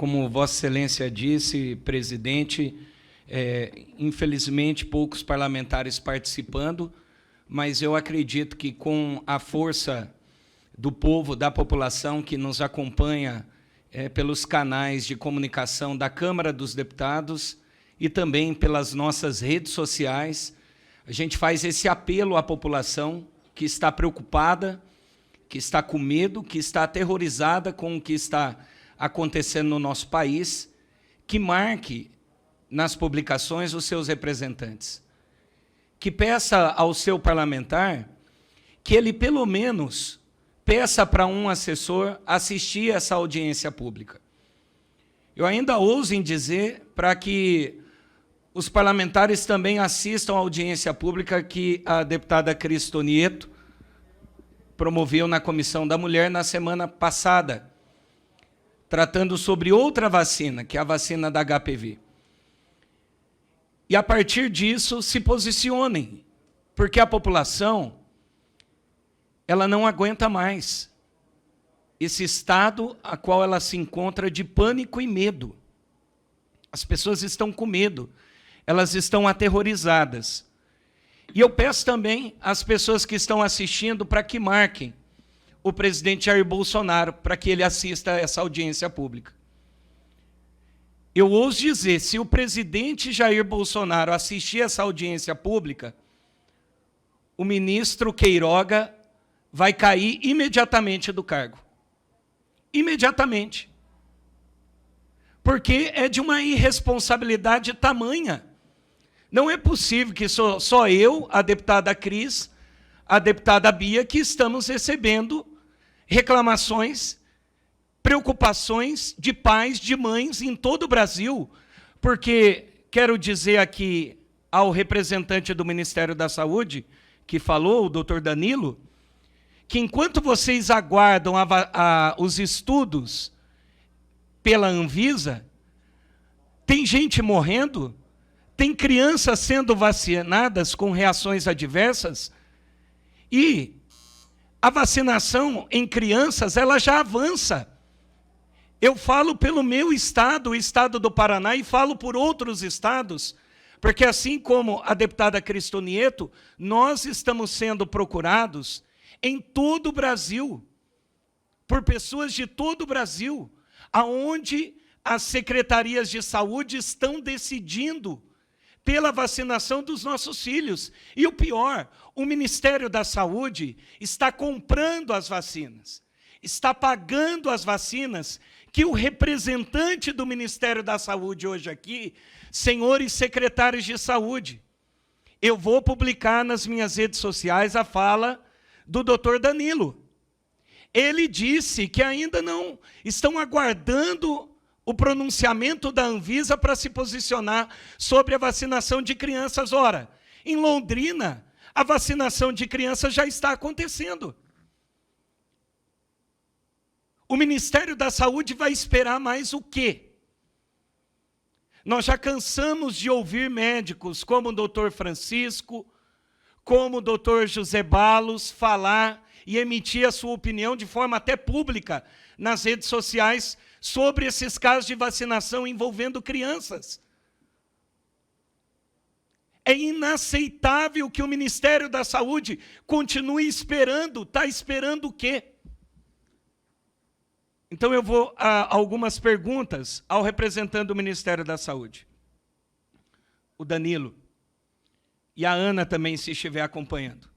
Como Vossa Excelência disse, presidente, infelizmente poucos parlamentares participando, mas eu acredito que com a força do povo, da população que nos acompanha pelos canais de comunicação da Câmara dos Deputados e também pelas nossas redes sociais, a gente faz esse apelo à população que está preocupada, que está com medo, que está aterrorizada com o que está acontecendo no nosso país, que marque nas publicações os seus representantes, que peça ao seu parlamentar que ele, pelo menos, peça para um assessor assistir essa audiência pública. Eu ainda ouso em dizer para que os parlamentares também assistam à audiência pública que a deputada Cristo Nieto promoveu na Comissão da Mulher na semana passada, tratando sobre outra vacina, que é a vacina da HPV. E, a partir disso, se posicionem, porque a população ela não aguenta mais esse estado a qual ela se encontra de pânico e medo. As pessoas estão com medo, elas estão aterrorizadas. E eu peço também às pessoas que estão assistindo para que marquem o presidente Jair Bolsonaro, para que ele assista a essa audiência pública. Eu ouso dizer, se o presidente Jair Bolsonaro assistir essa audiência pública, o ministro Queiroga vai cair imediatamente do cargo. Imediatamente. Porque é de uma irresponsabilidade tamanha. Não é possível que só eu, a deputada Cris, a deputada Bia, que estamos recebendo reclamações, preocupações de pais, de mães em todo o Brasil, porque quero dizer aqui ao representante do Ministério da Saúde, que falou, o doutor Danilo, que enquanto vocês aguardam os estudos pela Anvisa, tem gente morrendo, tem crianças sendo vacinadas com reações adversas, e a vacinação em crianças ela já avança. Eu falo pelo meu estado, o estado do Paraná, e falo por outros estados, porque assim como a deputada Cristo Nieto, nós estamos sendo procurados em todo o Brasil, por pessoas de todo o Brasil, aonde as secretarias de saúde estão decidindo pela vacinação dos nossos filhos. E o pior, o Ministério da Saúde está comprando as vacinas, está pagando as vacinas que o representante do Ministério da Saúde hoje aqui, senhores secretários de saúde, eu vou publicar nas minhas redes sociais a fala do doutor Danilo. Ele disse que ainda não estão aguardando o pronunciamento da Anvisa para se posicionar sobre a vacinação de crianças. Ora, em Londrina, a vacinação de crianças já está acontecendo. O Ministério da Saúde vai esperar mais o quê? Nós já cansamos de ouvir médicos como o doutor Francisco, como o doutor José Balos falar e emitir a sua opinião de forma até pública nas redes sociais sobre esses casos de vacinação envolvendo crianças. É inaceitável que o Ministério da Saúde continue esperando. Está esperando o quê? Então eu vou a algumas perguntas ao representante do Ministério da Saúde. O Danilo. E a Ana também, se estiver acompanhando.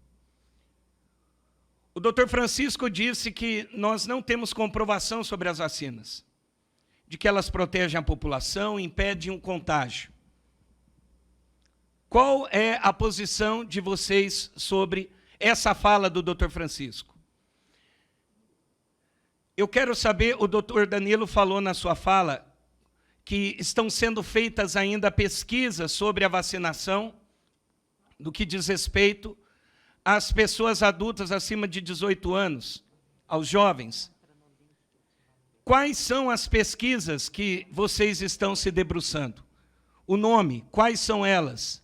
O doutor Francisco disse que nós não temos comprovação sobre as vacinas, de que elas protegem a população, impedem um contágio. Qual é a posição de vocês sobre essa fala do doutor Francisco? Eu quero saber, o doutor Danilo falou na sua fala que estão sendo feitas ainda pesquisas sobre a vacinação, do que diz respeito às pessoas adultas acima de 18 anos, aos jovens. Quais são as pesquisas que vocês estão se debruçando? O nome, quais são elas?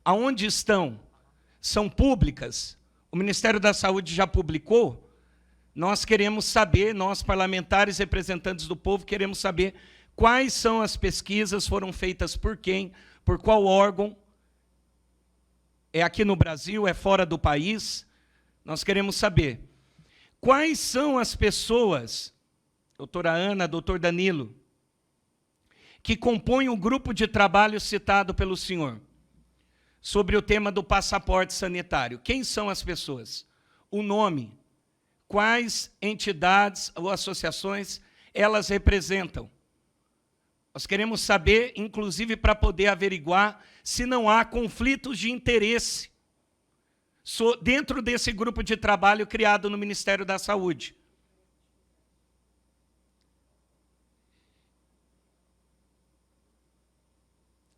Aonde estão? São públicas? O Ministério da Saúde já publicou? Nós queremos saber, nós parlamentares, representantes do povo, queremos saber Quais são as pesquisas, foram feitas por quem, por qual órgão? É aqui no Brasil, é fora do país? Nós queremos saber. Quais são as pessoas, doutora Ana, doutor Danilo, que compõem o grupo de trabalho citado pelo senhor, sobre o tema do passaporte sanitário? Quem são as pessoas? O nome, quais entidades ou associações elas representam? Nós queremos saber, inclusive, para poder averiguar se não há conflitos de interesse dentro desse grupo de trabalho criado no Ministério da Saúde.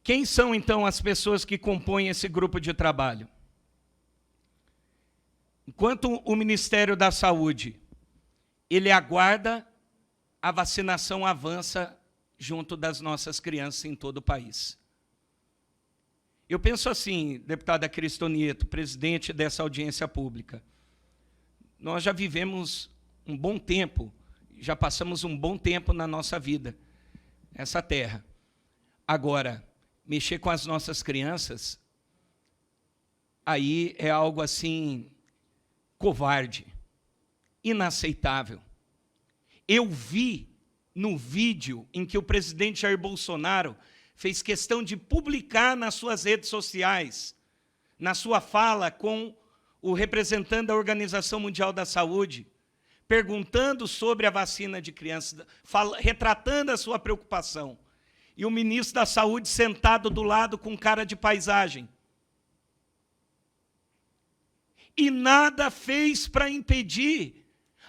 Quem são, então, as pessoas que compõem esse grupo de trabalho? Enquanto o Ministério da Saúde, ele aguarda, a vacinação avança junto das nossas crianças em todo o país. Eu penso assim, deputada Cristonieto, presidente dessa audiência pública, nós já vivemos um bom tempo, já passamos um bom tempo na nossa vida, essa terra. Agora, mexer com as nossas crianças, aí é algo assim, covarde, inaceitável. Eu vi no vídeo em que o presidente Jair Bolsonaro fez questão de publicar nas suas redes sociais, na sua fala com o representante da Organização Mundial da Saúde, perguntando sobre a vacina de crianças, retratando a sua preocupação. E o ministro da Saúde sentado do lado com cara de paisagem. E nada fez para impedir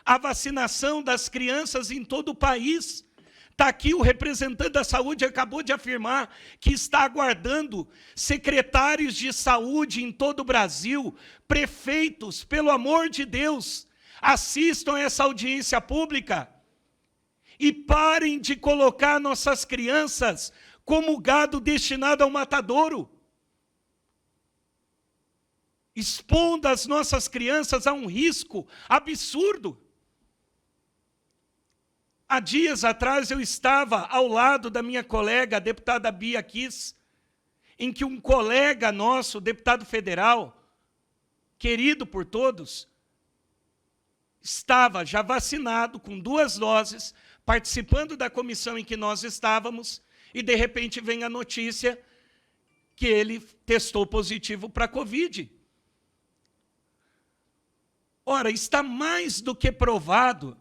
a vacinação das crianças em todo o país. Está aqui o representante da saúde, acabou de afirmar que está aguardando secretários de saúde em todo o Brasil, prefeitos, pelo amor de Deus, assistam a essa audiência pública e parem de colocar nossas crianças como gado destinado ao matadouro, expondo as nossas crianças a um risco absurdo. Há dias atrás eu estava ao lado da minha colega, a deputada Bia Kiss, em que um colega nosso, deputado federal, querido por todos, estava já vacinado com 2 doses, participando da comissão em que nós estávamos, e de repente vem a notícia que ele testou positivo para a Covid. Ora, está mais do que provado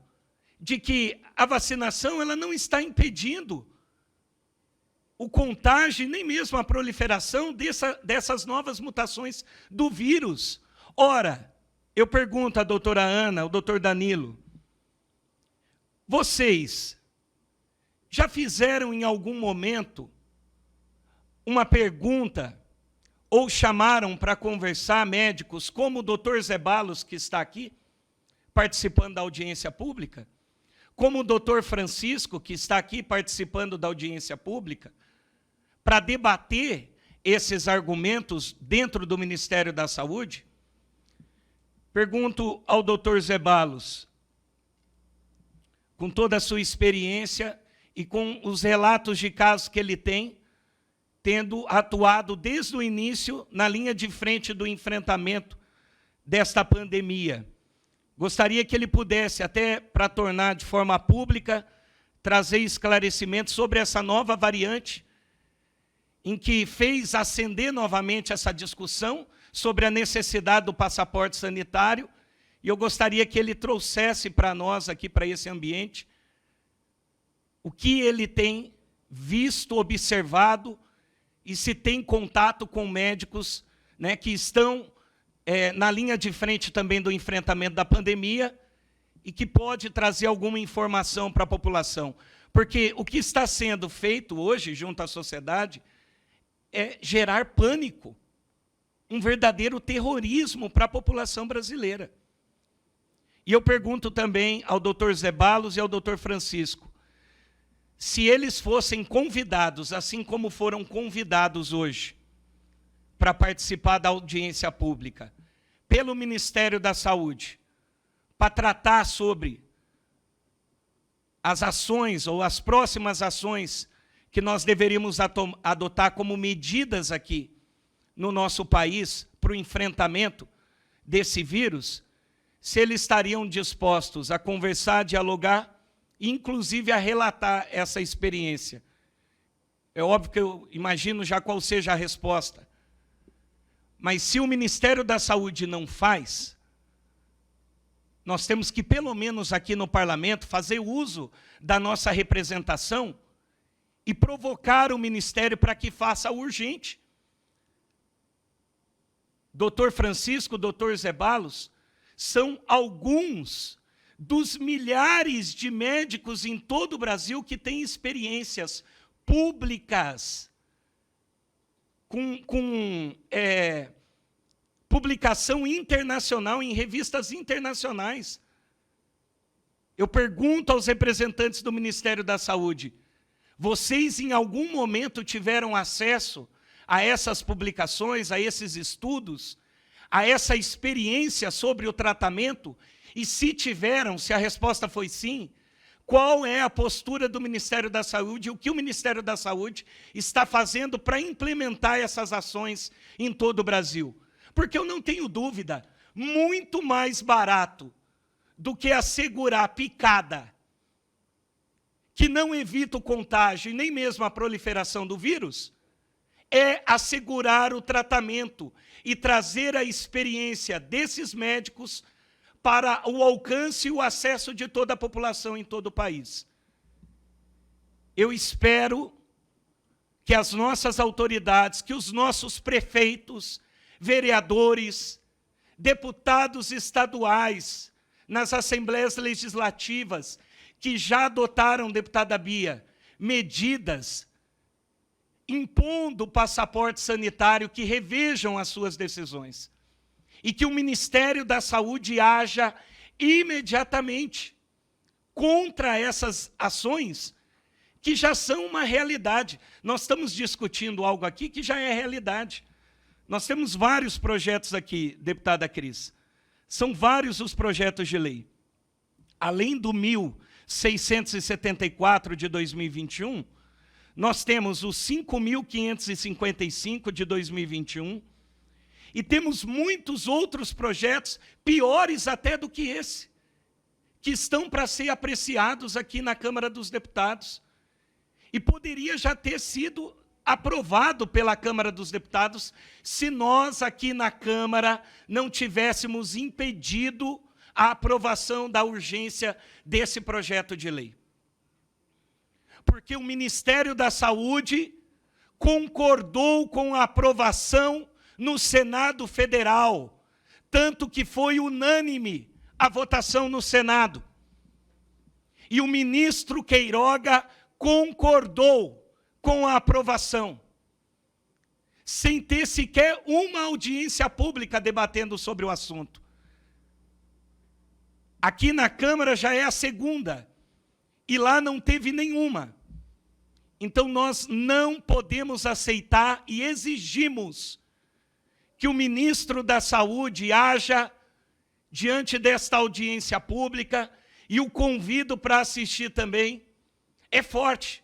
de que a vacinação ela não está impedindo o contágio, nem mesmo a proliferação dessas novas mutações do vírus. Ora, eu pergunto à doutora Ana, ao doutor Danilo, vocês já fizeram em algum momento uma pergunta ou chamaram para conversar médicos como o doutor Zeballos, que está aqui, participando da audiência pública, como o doutor Francisco, que está aqui participando da audiência pública, para debater esses argumentos dentro do Ministério da Saúde? Pergunto ao doutor Zeballos, com toda a sua experiência e com os relatos de casos que ele tem, tendo atuado desde o início na linha de frente do enfrentamento desta pandemia. Gostaria que ele pudesse, até para tornar de forma pública, trazer esclarecimentos sobre essa nova variante, em que fez acender novamente essa discussão sobre a necessidade do passaporte sanitário, e eu gostaria que ele trouxesse para nós, aqui para esse ambiente, o que ele tem visto, observado, e se tem contato com médicos, né, que estão na linha de frente também do enfrentamento da pandemia e que pode trazer alguma informação para a população. Porque o que está sendo feito hoje, junto à sociedade, é gerar pânico, um verdadeiro terrorismo para a população brasileira. E eu pergunto também ao doutor Zeballos e ao doutor Francisco, se eles fossem convidados, assim como foram convidados hoje, para participar da audiência pública, pelo Ministério da Saúde, para tratar sobre as ações ou as próximas ações que nós deveríamos adotar como medidas aqui no nosso país para o enfrentamento desse vírus, se eles estariam dispostos a conversar, dialogar, inclusive a relatar essa experiência. É óbvio que eu imagino já qual seja a resposta. Mas se o Ministério da Saúde não faz, nós temos que, pelo menos aqui no parlamento, fazer uso da nossa representação e provocar o Ministério para que faça urgente. Dr. Francisco, Dr. Zeballos, são alguns dos milhares de médicos em todo o Brasil que têm experiências públicas, com publicação internacional em revistas internacionais. Eu pergunto aos representantes do Ministério da Saúde, vocês em algum momento tiveram acesso a essas publicações, a esses estudos, a essa experiência sobre o tratamento? E se tiveram, se a resposta foi sim, qual é a postura do Ministério da Saúde, o que o Ministério da Saúde está fazendo para implementar essas ações em todo o Brasil? Porque eu não tenho dúvida, muito mais barato do que assegurar picada, que não evita o contágio e nem mesmo a proliferação do vírus, é assegurar o tratamento e trazer a experiência desses médicos para o alcance e o acesso de toda a população em todo o país. Eu espero que as nossas autoridades, que os nossos prefeitos, vereadores, deputados estaduais, nas assembleias legislativas, que já adotaram, deputada Bia, medidas impondo o passaporte sanitário, que revejam as suas decisões. E que o Ministério da Saúde haja imediatamente contra essas ações que já são uma realidade. Nós estamos discutindo algo aqui que já é realidade. Nós temos vários projetos aqui, deputada Cris. São vários os projetos de lei. Além do 1.674 de 2021, nós temos o 5.555 de 2021, e temos muitos outros projetos, piores até do que esse, que estão para ser apreciados aqui na Câmara dos Deputados. E poderia já ter sido aprovado pela Câmara dos Deputados se nós aqui na Câmara não tivéssemos impedido a aprovação da urgência desse projeto de lei. Porque o Ministério da Saúde concordou com a aprovação no Senado Federal, tanto que foi unânime a votação no Senado. E o ministro Queiroga concordou com a aprovação, sem ter sequer uma audiência pública debatendo sobre o assunto. Aqui na Câmara já é a segunda, e lá não teve nenhuma. Então nós não podemos aceitar e exigimos que o ministro da Saúde haja diante desta audiência pública, e o convido para assistir também. É forte,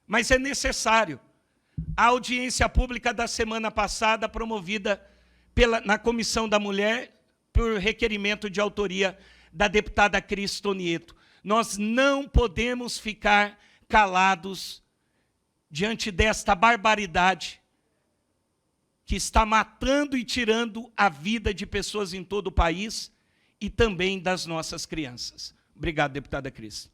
mas é necessário. A audiência pública da semana passada, promovida na Comissão da Mulher, por requerimento de autoria da deputada Cris Tonieto. Nós não podemos ficar calados diante desta barbaridade que está matando e tirando a vida de pessoas em todo o país e também das nossas crianças. Obrigado, deputada Cris.